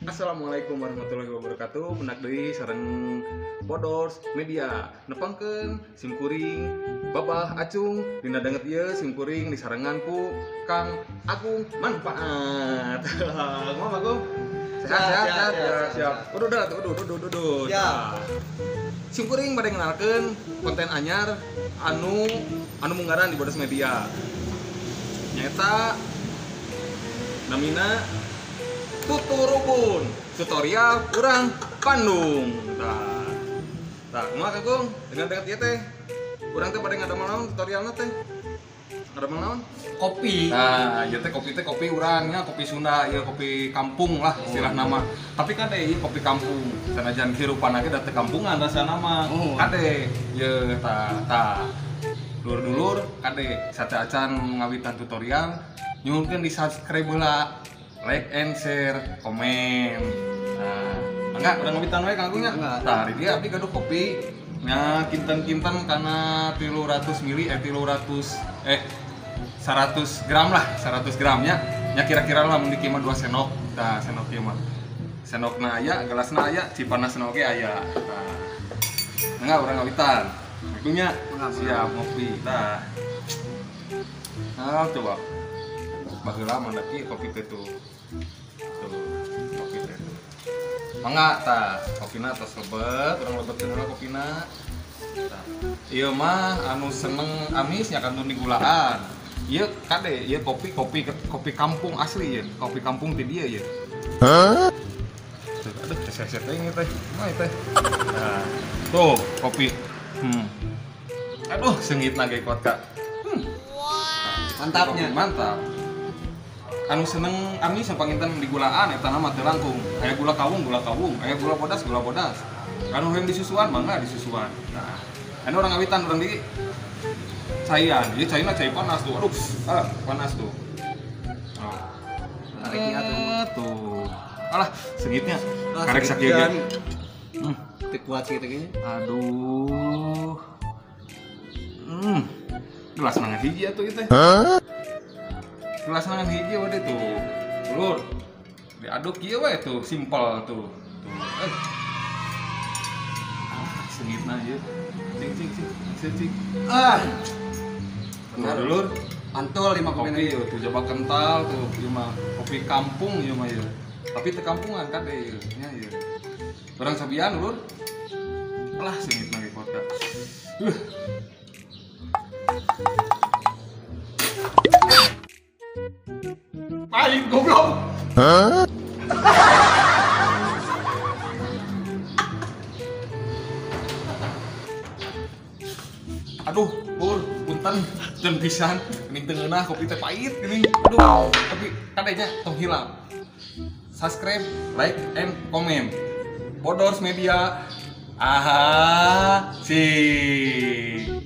Assalamualaikum warahmatullahi wabarakatuh. Penak deui sareng Bodors Media nepangkeun simkuring Babah Acung dina danget ieu simkuring disarengan ku Kang Agung Manfaat. Ngomong Agung. Sehat. Siap. Uduh. Ya. Simkuring bade ngenalkeun konten anyar anu munggaran di Bodors Media. Nyata namina tuturubun tutorial kurang Bandung. Tah, kumaha Kang dengan dekat ieu teh. Urang teh pada ngadamel naon tutorialna teh? Ngadamel naon? Kopi. Nah, ieu teh kopi urangnya kopi Sunda, ieu kopi kampung lah istilah nama. Tapi kade ieu kopi kampung. Sanajan hirupana ge da teh kampungan rasana mah. Kade ieu tah. Dulur-dulur kade saca-acan ngawitan tutorial nyuhunkeun di subscribe heula. Like and share, komen. Nah, enggak udah ngawitan we Kang Agungnya. Tah, di dia abdi gaduh kopi nya kinten-kinten kana 300 mili 100 gram lah, 100 gramnya. Nya kira-kira lah mun dikima 2 sendok. Tah, sendok ieu mah. Sendokna aya, gelasna aya, cipanasna oge aya. Tah. Enggak urang ngawitan. Agungnya siap ngopi. Tah. Nah, coba. Baheula mah kieu kopi teh tuh. Kopi teh. Mangga tah, kopina tos lebet, urang lebetkeun heula kopina. Tah. Ieu mah anu seneng amis nya kantun digulaan. Ieu kade, ieu kopi kampung asli ieu, kopi kampung ti dieu ieu. Aduh, seset teh teh. Mah teh. Nah, tuh kopi. Aduh, seungitna ge kuat Kak. Mantapnya. Mantap. Anu seneng amis panginten digulaan eta mah teu langkung. Aya gula kawung, aya gula bodas. Anu hoyong disusuan mangga disusuan. Nah, anu urang ngawitan urang di caian. Ieu caina cai panas tuh. Aduh, panas tuh. Oh. Tariknya tuh. Alah, seungitnya. Karek sakieu ge. Teu kuat sih teh. Aduh. Gelas nangan hiji atuh ieu teh. Gelas nangan hiji wae tuh. Lur. Diaduk ieu we tuh, simpel tuh. Seungitna ieu. Cing. Benar dulur. Mantul 5 kopi Kopi tuh coba kental tuh, ieu mah kopi kampung ieu mah ieu. Tapi teu kampungan kade ieu, nya ieu. Urang sabian lur. Alah seungitna ge kuat Kak. Paling goblok. Aduh, Pur, punten, jeung pisan, geuning teu ngeunah kopi teh pahit geuning. Aduh, tapi kadenya tong hilang. Subscribe, like, and comment. Bodors Media. Aha, sih.